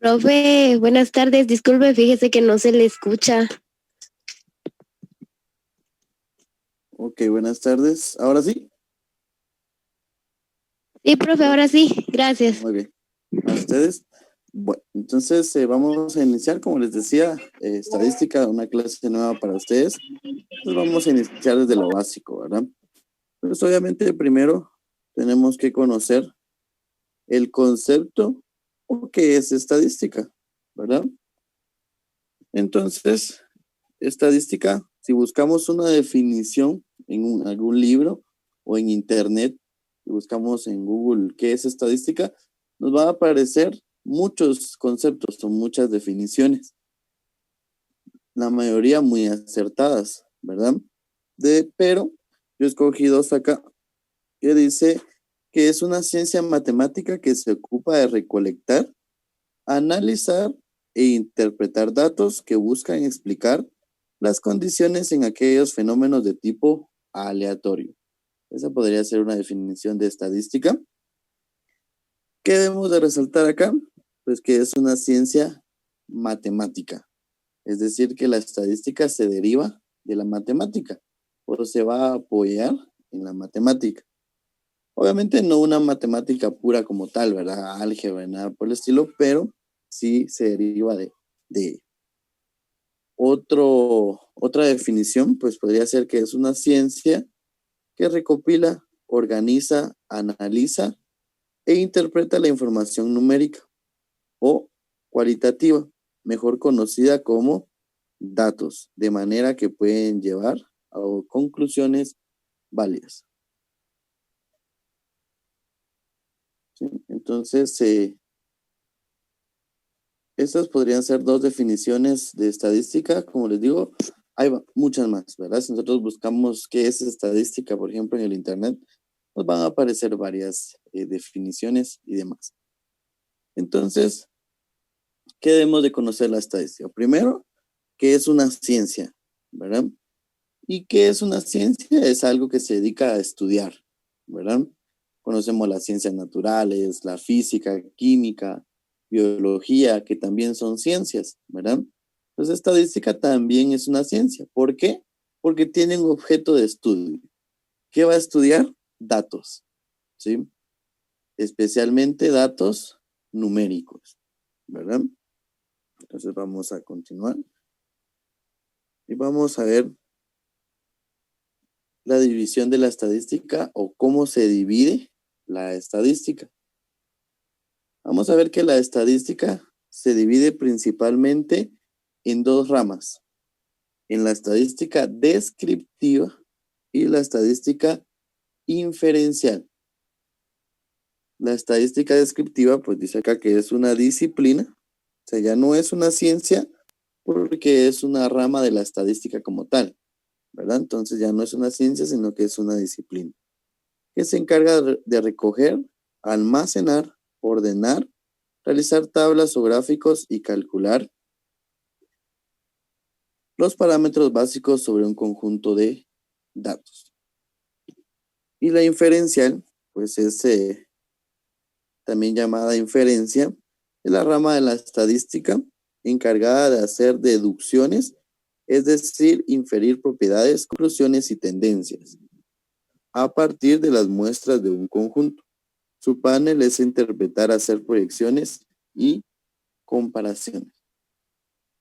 Profe, buenas tardes. Disculpe, fíjese que no se le escucha. Ok, buenas tardes. ¿Ahora sí? Sí, profe, ahora sí. Gracias. Muy bien. ¿A ustedes? Bueno, entonces vamos a iniciar, como les decía, estadística, una clase nueva para ustedes. Entonces vamos a iniciar desde lo básico, ¿verdad? Pues obviamente primero tenemos que conocer el concepto o qué es estadística, ¿verdad? Entonces, estadística, si buscamos una definición en algún libro o en internet, si buscamos en Google qué es estadística, nos va a aparecer muchos conceptos o muchas definiciones, la mayoría muy acertadas, ¿verdad? Pero yo escogí dos acá que dice que es una ciencia matemática que se ocupa de recolectar, analizar e interpretar datos que buscan explicar las condiciones en aquellos fenómenos de tipo aleatorio. Esa podría ser una definición de estadística. ¿Qué debemos de resaltar acá? Pues que es una ciencia matemática. Es decir, que la estadística se deriva de la matemática o se va a apoyar en la matemática. Obviamente no una matemática pura como tal, ¿verdad? Álgebra, nada por el estilo, pero sí se deriva de otra definición, pues podría ser que es una ciencia que recopila, organiza, analiza e interpreta la información numérica o cualitativa, mejor conocida como datos, de manera que pueden llevar a conclusiones válidas. ¿Sí? Entonces, estas podrían ser dos definiciones de estadística. Como les digo, hay muchas más, ¿verdad? Si nosotros buscamos qué es estadística, por ejemplo, en el Internet, nos van a aparecer varias definiciones y demás. Entonces, ¿qué debemos de conocer la estadística? Primero, que es una ciencia, ¿verdad? ¿Y qué es una ciencia? Es algo que se dedica a estudiar, ¿verdad? Conocemos las ciencias naturales, la física, química, biología, que también son ciencias, ¿verdad? Entonces, estadística también es una ciencia. ¿Por qué? Porque tiene un objeto de estudio. ¿Qué va a estudiar? Datos, ¿sí? Especialmente datos numéricos, ¿verdad? Entonces vamos a continuar y vamos a ver la división de la estadística o cómo se divide la estadística. Vamos a ver que la estadística se divide principalmente en dos ramas, en la estadística descriptiva y la estadística inferencial. La estadística descriptiva, pues dice acá que es una disciplina, o sea, ya no es una ciencia porque es una rama de la estadística como tal, ¿verdad? Entonces ya no es una ciencia, sino que es una disciplina que se encarga de recoger, almacenar, ordenar, realizar tablas o gráficos y calcular los parámetros básicos sobre un conjunto de datos. Y la inferencial, pues es también llamada inferencia, es la rama de la estadística encargada de hacer deducciones, es decir, inferir propiedades, conclusiones y tendencias a partir de las muestras de un conjunto. Su panel es interpretar, hacer proyecciones y comparaciones.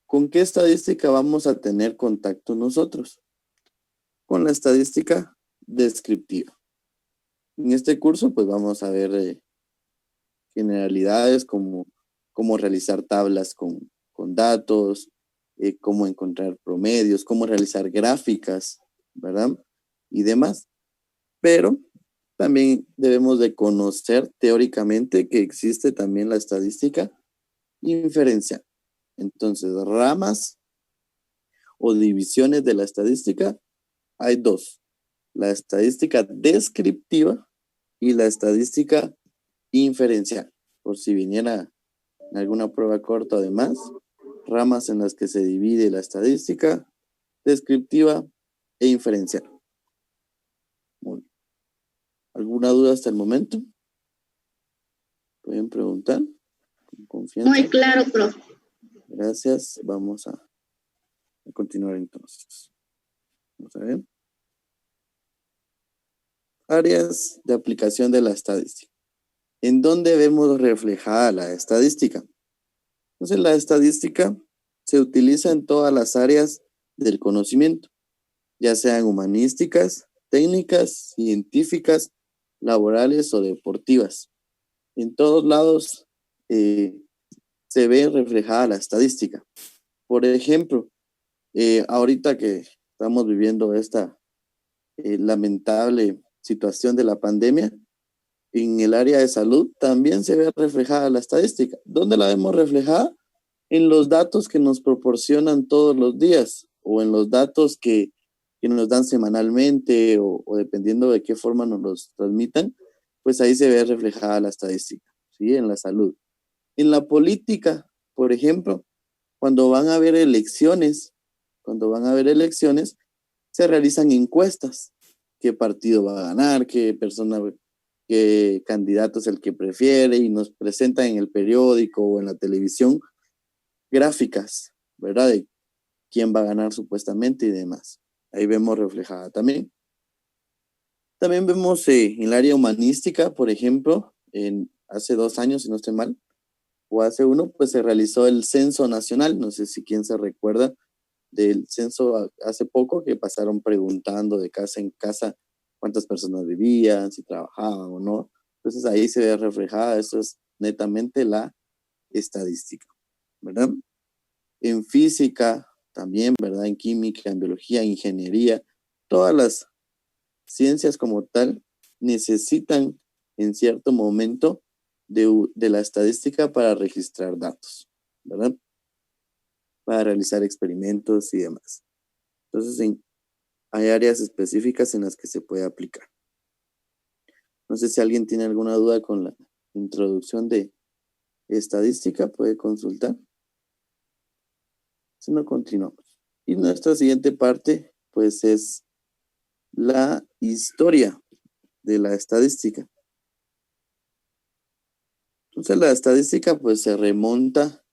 ¿Con qué estadística vamos a tener contacto nosotros? Con la estadística descriptiva. En este curso, pues vamos a ver generalidades como cómo realizar tablas con datos, cómo encontrar promedios, cómo realizar gráficas, ¿verdad? Y demás. Pero también debemos de conocer teóricamente que existe también la estadística inferencial. Entonces, ramas o divisiones de la estadística hay dos, la estadística descriptiva y la estadística inferencial. Por si viniera alguna prueba corta además, ramas en las que se divide la estadística descriptiva e inferencial. Muy bien. ¿Alguna duda hasta el momento? Pueden preguntar. con confianza. Muy claro, profe. Gracias. Vamos a continuar entonces. Vamos a ver. Áreas de aplicación de la estadística. ¿En dónde vemos reflejada la estadística? Entonces, la estadística se utiliza en todas las áreas del conocimiento, ya sean humanísticas, técnicas, científicas, laborales o deportivas. En todos lados se ve reflejada la estadística. Por ejemplo, ahorita que estamos viviendo esta lamentable situación de la pandemia, en el área de salud también se ve reflejada la estadística. ¿Dónde la vemos reflejada? En los datos que nos proporcionan todos los días o en los datos que nos dan semanalmente o dependiendo de qué forma nos los transmitan, pues ahí se ve reflejada la estadística, ¿sí? En la salud. En la política, por ejemplo, cuando van a haber elecciones, se realizan encuestas. ¿Qué partido va a ganar? ¿Qué candidato es el que prefiere? Y nos presentan en el periódico o en la televisión gráficas, ¿verdad? De quién va a ganar supuestamente y demás. Ahí vemos reflejada también. También vemos en el área humanística, por ejemplo, hace 2 años, si no estoy mal, o hace 1, pues se realizó el censo nacional. No sé si quién se recuerda del censo hace poco, que pasaron preguntando de casa en casa cuántas personas vivían, si trabajaban o no. Entonces ahí se ve reflejada, eso es netamente la estadística, ¿verdad? En física también, ¿verdad? En química, en biología, ingeniería, todas las ciencias como tal necesitan en cierto momento de la estadística para registrar datos, ¿verdad? Para realizar experimentos y demás. Entonces, hay áreas específicas en las que se puede aplicar. No sé si alguien tiene alguna duda con la introducción de estadística, puede consultar. Si no, continuamos. Y nuestra siguiente parte, pues, es la historia de la estadística. Entonces, la estadística, pues, se remonta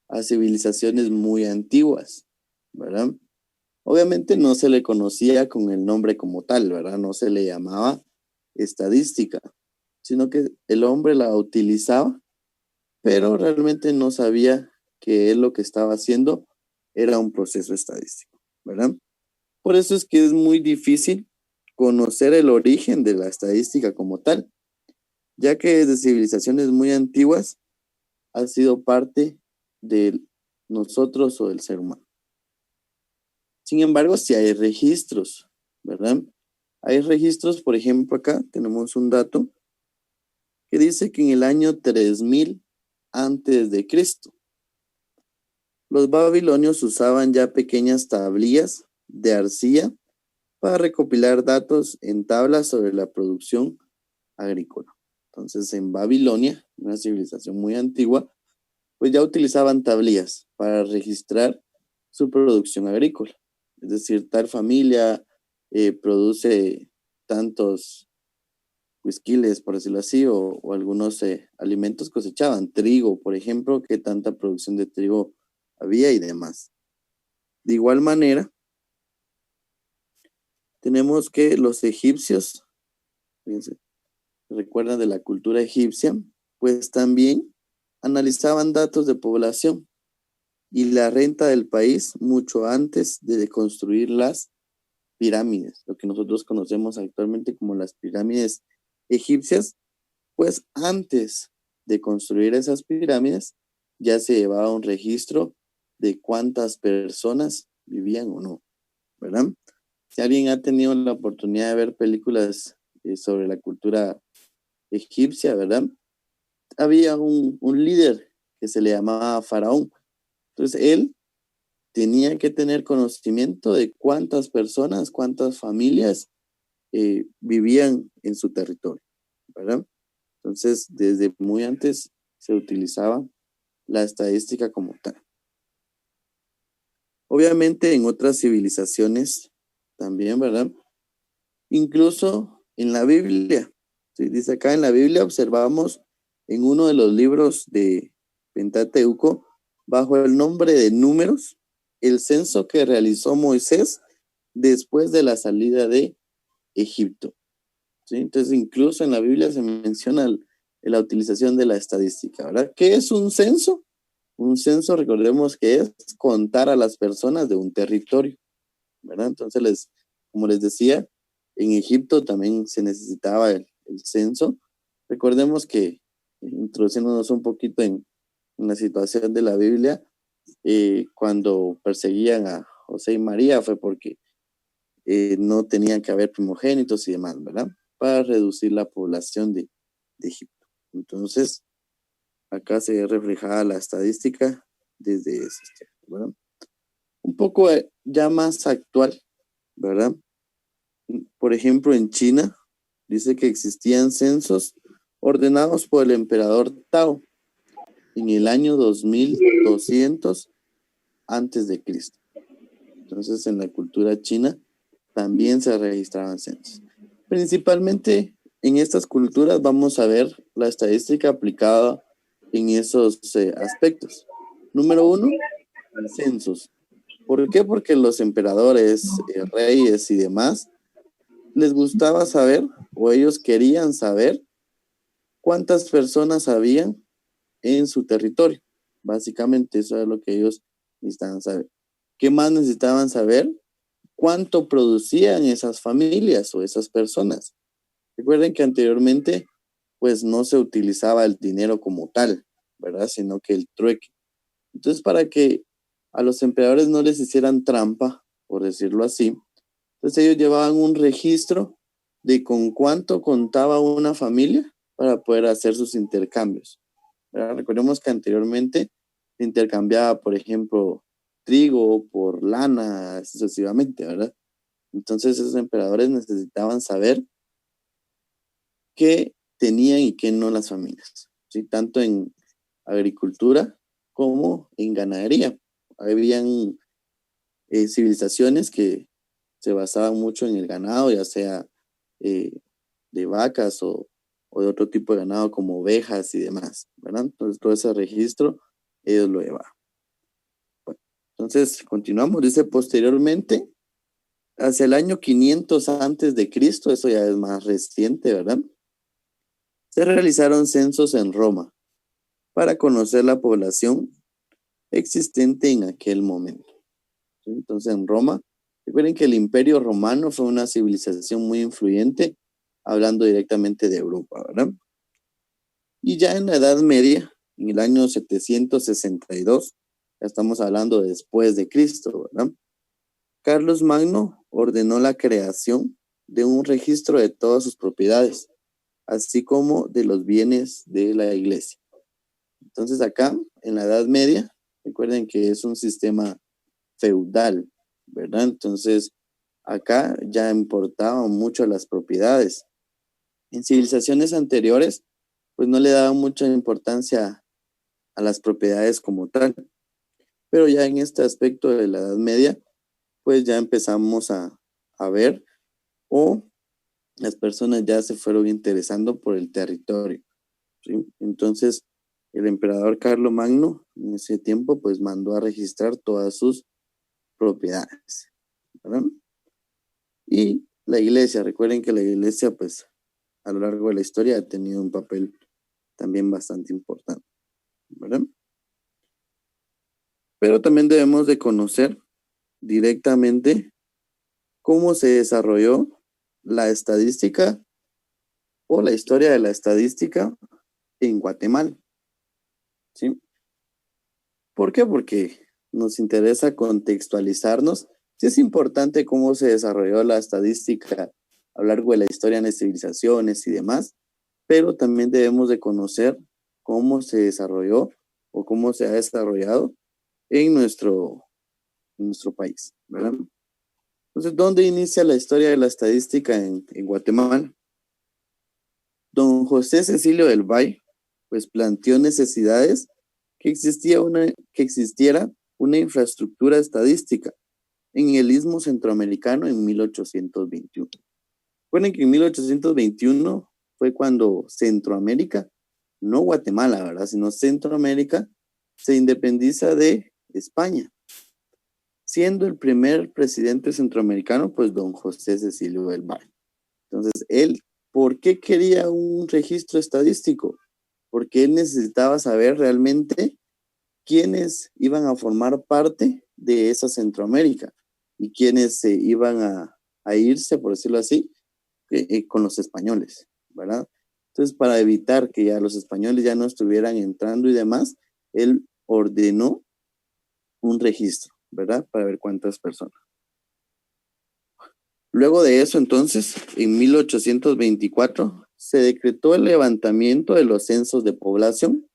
a civilizaciones muy antiguas, ¿verdad? Obviamente no se le conocía con el nombre como tal, ¿verdad? No se le llamaba estadística, sino que el hombre la utilizaba, pero realmente no sabía que él lo que estaba haciendo era un proceso estadístico, ¿verdad? Por eso es que es muy difícil conocer el origen de la estadística como tal, ya que desde civilizaciones muy antiguas ha sido parte de nosotros o del ser humano. Sin embargo, sí hay registros, ¿verdad? Hay registros, por ejemplo, acá tenemos un dato que dice que en el año 3000 antes de Cristo, los babilonios usaban ya pequeñas tablillas de arcilla para recopilar datos en tablas sobre la producción agrícola. Entonces, en Babilonia, una civilización muy antigua, pues ya utilizaban tablillas para registrar su producción agrícola. Es decir, tal familia produce tantos huisquiles, por decirlo así, o algunos alimentos cosechaban. Trigo, por ejemplo, qué tanta producción de trigo había y demás. De igual manera, tenemos que los egipcios, fíjense, recuerdan de la cultura egipcia, pues también analizaban datos de población y la renta del país mucho antes de construir las pirámides, lo que nosotros conocemos actualmente como las pirámides egipcias, pues antes de construir esas pirámides ya se llevaba un registro de cuántas personas vivían o no, ¿verdad? Si alguien ha tenido la oportunidad de ver películas sobre la cultura egipcia, ¿verdad? Había un líder que se le llamaba Faraón. Entonces él tenía que tener conocimiento de cuántas personas, cuántas familias vivían en su territorio, ¿verdad? Entonces, desde muy antes se utilizaba la estadística como tal. Obviamente en otras civilizaciones también, ¿verdad? Incluso en la Biblia, ¿sí? Dice acá en la Biblia observamos en uno de los libros de Pentateuco, bajo el nombre de Números, el censo que realizó Moisés después de la salida de Egipto. ¿Sí? Entonces, incluso en la Biblia se menciona la utilización de la estadística, ¿verdad? ¿Qué es un censo? Un censo, recordemos que es contar a las personas de un territorio, ¿verdad? Entonces, como les decía, en Egipto también se necesitaba el censo. Recordemos que, introduciéndonos un poquito en la situación de la Biblia, cuando perseguían a José y María fue porque no tenían que haber primogénitos y demás, ¿verdad? Para reducir la población de Egipto. Entonces, acá se ve reflejada la estadística desde ese tiempo, ¿verdad? Un poco ya más actual, ¿verdad? Por ejemplo, en China dice que existían censos ordenados por el emperador Tao en el año 2200 antes de Cristo. Entonces, en la cultura china también se registraban censos. Principalmente en estas culturas vamos a ver la estadística aplicada en esos aspectos. Número 1, censos. ¿Por qué? Porque los emperadores, reyes y demás les gustaba saber, o ellos querían saber, cuántas personas habían en su territorio. Básicamente eso es lo que ellos necesitaban saber. ¿Qué más necesitaban saber? ¿Cuánto producían esas familias o esas personas? Recuerden que anteriormente pues no se utilizaba el dinero como tal, ¿verdad? Sino que el trueque. Entonces, para que a los emperadores no les hicieran trampa, por decirlo así, entonces ellos llevaban un registro de con cuánto contaba una familia para poder hacer sus intercambios, ¿verdad? Recordemos que anteriormente se intercambiaba, por ejemplo, trigo por lana, sucesivamente, ¿verdad? Entonces esos emperadores necesitaban saber qué tenían y qué no las familias, ¿sí? Tanto en agricultura como en ganadería. Habían civilizaciones que se basaban mucho en el ganado, ya sea eh, de vacas o de otro tipo de ganado como ovejas y demás, ¿verdad? Entonces todo ese registro ellos lo llevaban. Bueno, entonces continuamos, dice posteriormente, hacia el año 500 antes de Cristo, eso ya es más reciente, ¿verdad? Se realizaron censos en Roma para conocer la población existente en aquel momento. ¿Sí? Entonces en Roma, recuerden que el Imperio Romano fue una civilización muy influyente, hablando directamente de Europa, ¿verdad? Y ya en la Edad Media, en el año 762, ya estamos hablando después de Cristo, ¿verdad? Carlos Magno ordenó la creación de un registro de todas sus propiedades, así como de los bienes de la iglesia. Entonces acá, en la Edad Media, recuerden que es un sistema feudal, ¿verdad? Entonces acá ya importaban mucho las propiedades. En civilizaciones anteriores, pues no le daban mucha importancia a las propiedades como tal, pero ya en este aspecto de la Edad Media, pues ya empezamos a ver o las personas ya se fueron interesando por el territorio, ¿sí? Entonces, el emperador Carlomagno en ese tiempo pues mandó a registrar todas sus propiedades, ¿verdad? Y la iglesia, recuerden que la iglesia pues a lo largo de la historia ha tenido un papel también bastante importante, ¿verdad? Pero también debemos de conocer directamente cómo se desarrolló la estadística o la historia de la estadística en Guatemala, ¿sí? ¿Por qué? Porque nos interesa contextualizarnos. Sí es importante cómo se desarrolló la estadística a lo largo de la historia en las civilizaciones y demás, pero también debemos de conocer cómo se desarrolló o cómo se ha desarrollado en nuestro país, ¿verdad? Entonces, ¿dónde inicia la historia de la estadística en Guatemala? Don José Cecilio del Valle, pues planteó necesidades que existiera una infraestructura estadística en el Istmo Centroamericano en 1821. Recuerden que en 1821 fue cuando Centroamérica, no Guatemala, ¿verdad? Sino Centroamérica se independiza de España, siendo el primer presidente centroamericano, pues don José Cecilio del Valle. Entonces, él, ¿por qué quería un registro estadístico? Porque él necesitaba saber realmente quiénes iban a formar parte de esa Centroamérica y quiénes se iban a irse, por decirlo así, con los españoles, ¿verdad? Entonces, para evitar que ya los españoles ya no estuvieran entrando y demás, él ordenó un registro, ¿verdad? Para ver cuántas personas. Luego de eso, entonces, en 1824, se decretó el levantamiento de los censos de población,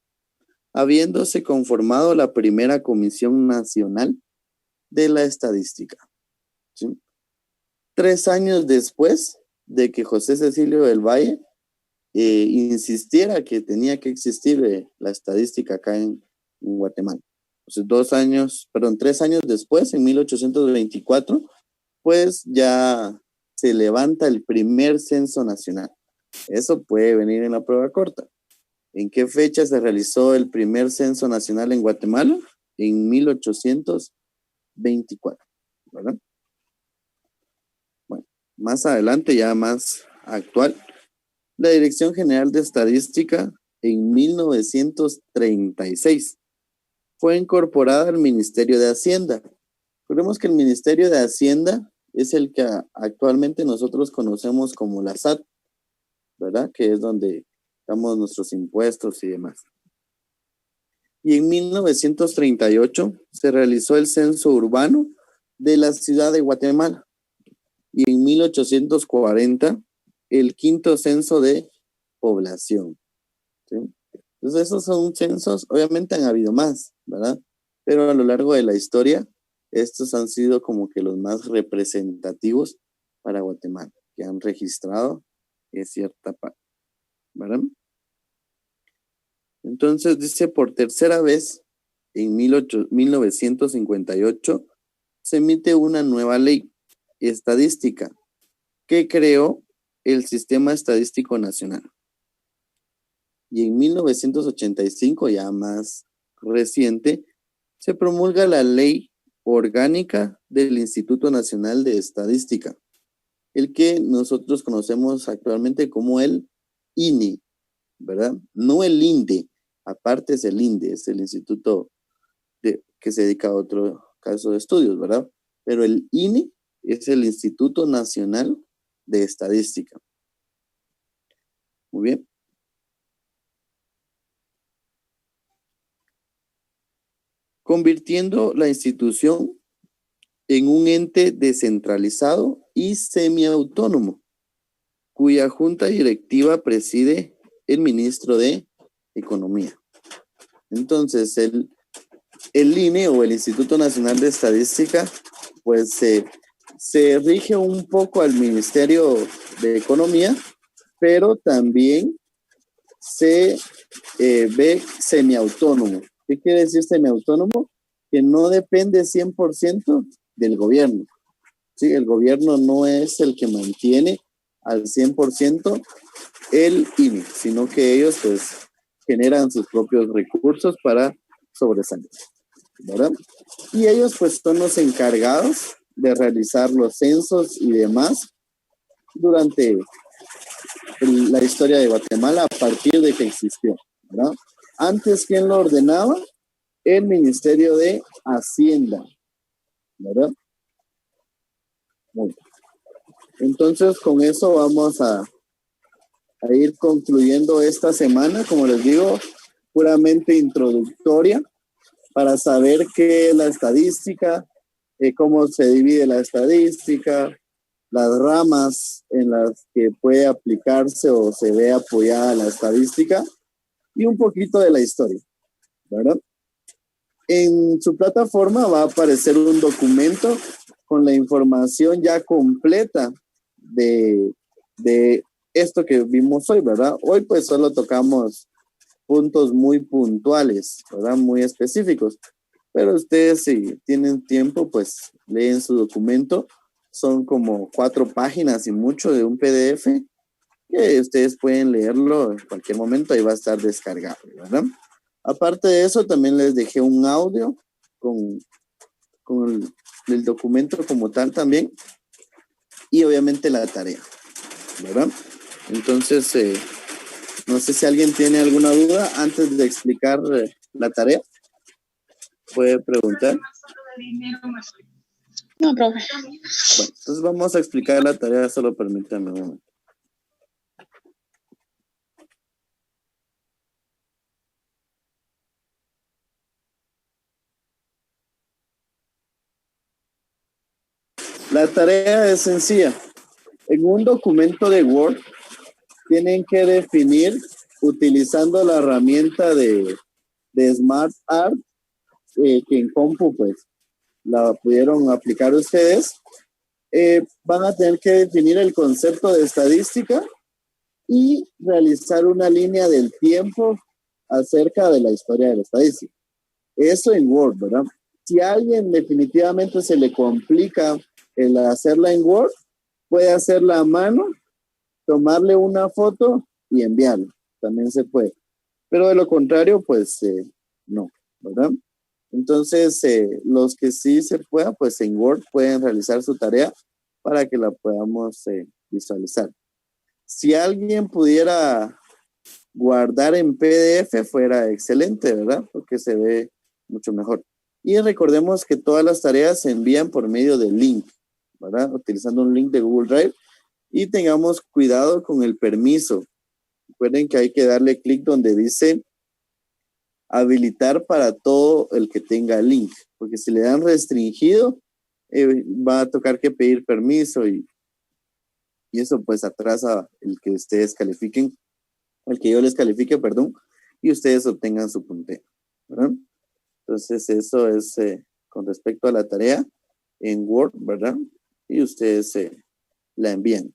habiéndose conformado la primera Comisión Nacional de la Estadística. ¿Sí? 3 años después de que José Cecilio del Valle insistiera que tenía que existir la estadística acá en Guatemala. Entonces, 3 años después, en 1824, pues ya se levanta el primer censo nacional. Eso puede venir en la prueba corta. ¿En qué fecha se realizó el primer censo nacional en Guatemala? En 1824, ¿verdad? Bueno, más adelante, ya más actual, la Dirección General de Estadística en 1936 fue incorporada al Ministerio de Hacienda. Recordemos que el Ministerio de Hacienda es el que actualmente nosotros conocemos como la SAT, ¿verdad? Que es donde damos nuestros impuestos y demás. Y en 1938 se realizó el censo urbano de la ciudad de Guatemala. Y en 1840 el quinto censo de población. ¿Sí? Entonces esos son censos, obviamente han habido más, ¿verdad? Pero a lo largo de la historia, estos han sido como que los más representativos para Guatemala, que han registrado cierta parte, ¿verdad? Entonces dice, por tercera vez, en 1958, se emite una nueva ley estadística que creó el Sistema Estadístico Nacional. Y en 1985, ya más reciente, se promulga la Ley Orgánica del Instituto Nacional de Estadística, el que nosotros conocemos actualmente como el INE, ¿verdad? No el INDE, aparte es el INDE, es el instituto que se dedica a otro caso de estudios, ¿verdad? Pero el INE es el Instituto Nacional de Estadística. Muy bien. Convirtiendo la institución en un ente descentralizado y semiautónomo, cuya junta directiva preside el ministro de Economía. Entonces, el INE o el Instituto Nacional de Estadística, pues se rige un poco al Ministerio de Economía, pero también se ve semiautónomo. ¿Qué quiere decir semiautónomo? Que no depende 100% del gobierno. ¿Sí? El gobierno no es el que mantiene al 100% el INE, sino que ellos pues generan sus propios recursos para sobresalir, ¿verdad? Y ellos pues son los encargados de realizar los censos y demás durante la historia de Guatemala a partir de que existió, ¿verdad? Antes, ¿quién lo ordenaba? El Ministerio de Hacienda, ¿verdad? Muy bien. Entonces, con eso vamos a ir concluyendo esta semana, como les digo, puramente introductoria para saber qué es la estadística, cómo se divide la estadística, las ramas en las que puede aplicarse o se ve apoyada la estadística y un poquito de la historia, ¿verdad? En su plataforma va a aparecer un documento con la información ya completa de esto que vimos hoy, ¿verdad? Hoy pues solo tocamos puntos muy puntuales, ¿verdad? Muy específicos. Pero ustedes si tienen tiempo, pues leen su documento. Son como 4 páginas y mucho de un PDF que ustedes pueden leerlo en cualquier momento. Ahí va a estar descargado, ¿verdad? Aparte de eso, también les dejé un audio con, el documento como tal también, y obviamente la tarea, ¿verdad? Entonces, no sé si alguien tiene alguna duda antes de explicar la tarea. Puede preguntar. No, profe. Bueno, entonces vamos a explicar la tarea, solo permítanme un momento. La tarea es sencilla. En un documento de Word tienen que definir, utilizando la herramienta de Smart Art, que en compu pues la pudieron aplicar ustedes. Van a tener que definir el concepto de estadística y realizar una línea del tiempo acerca de la historia de la estadística. Eso en Word, ¿verdad? Si a alguien definitivamente se le complica el hacerla en Word, puede hacerla a mano, tomarle una foto y enviarla. También se puede. Pero de lo contrario, pues no, ¿verdad? Entonces, los que sí se puedan, pues en Word pueden realizar su tarea para que la podamos visualizar. Si alguien pudiera guardar en PDF, fuera excelente, ¿verdad? Porque se ve mucho mejor. Y recordemos que todas las tareas se envían por medio de link, ¿verdad? Utilizando un link de Google Drive. Y tengamos cuidado con el permiso. Recuerden que hay que darle clic donde dice habilitar para todo el que tenga link, porque si le dan restringido, va a tocar que pedir permiso y eso pues atrasa el que ustedes califiquen, el que yo les califique, perdón, y ustedes obtengan su punteo, ¿verdad? Entonces eso es con respecto a la tarea en Word, ¿verdad? Y ustedes la envían.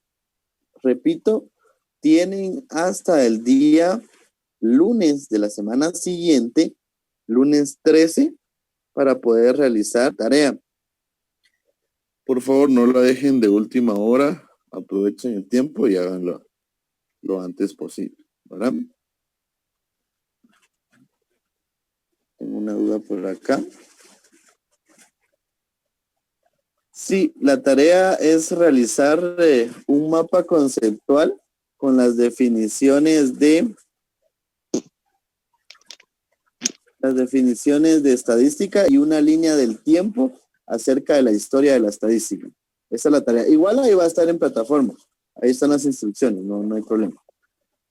Repito, tienen hasta el día lunes de la semana siguiente, lunes 13, para poder realizar tarea. Por favor, no la dejen de última hora, aprovechen el tiempo y háganlo lo antes posible, ¿verdad? Tengo una duda por acá. Sí, la tarea es realizar un mapa conceptual con las definiciones de estadística y una línea del tiempo acerca de la historia de la estadística. Esa es la tarea. Igual ahí va a estar en plataforma. Ahí están las instrucciones, no hay problema.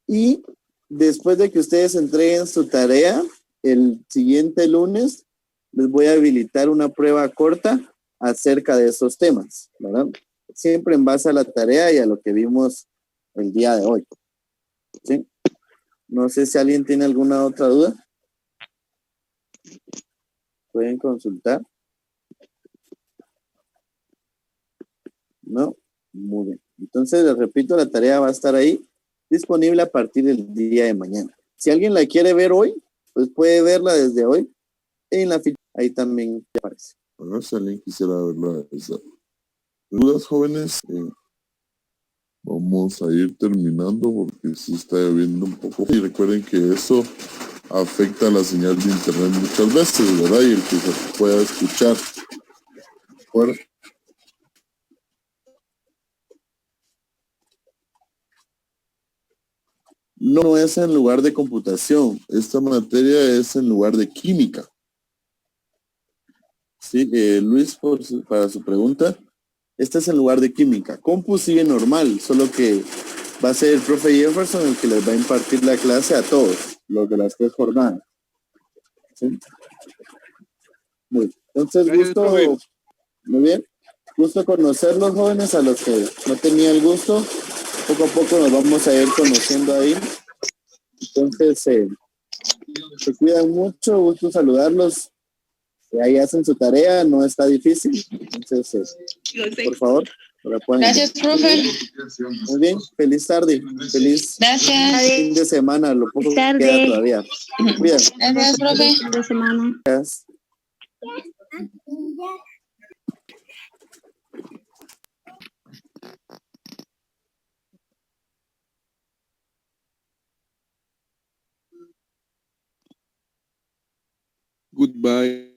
Y después de que ustedes entreguen su tarea, el siguiente lunes les voy a habilitar una prueba corta acerca de esos temas, ¿verdad? Siempre en base a la tarea y a lo que vimos el día de hoy. ¿Sí? No sé si alguien tiene alguna otra duda. Pueden consultar. ¿No? Muy bien. Entonces, les repito, la tarea va a estar ahí disponible a partir del día de mañana. Si alguien la quiere ver hoy, pues puede verla desde hoy en la ficha. Ahí también aparece. Bueno, si alguien quisiera verla, dudas, jóvenes, vamos a ir terminando porque sí está lloviendo un poco. Y recuerden que eso afecta la señal de internet muchas veces, ¿verdad? Y el que se pueda escuchar. Bueno, no es en lugar de computación. Esta materia es en lugar de química. Sí, Luis, para su pregunta, este es en lugar de química. Compu sigue normal, solo que va a ser el profe Jefferson el que les va a impartir la clase a todos, los de las 3 jornadas. ¿Sí? Muy bien. Entonces, gusto, muy bien, gusto conocer los jóvenes, a los que no tenía el gusto. Poco a poco nos vamos a ir conociendo ahí. Entonces, se cuidan mucho, gusto saludarlos. Ahí hacen su tarea, no está difícil. Entonces, por favor, Gracias, profe. Muy bien, feliz tarde, feliz Gracias. fin de semana, lo poco que Tarde. queda todavía. Cuídate. Gracias, profe. Fin de semana. Gracias. Bye.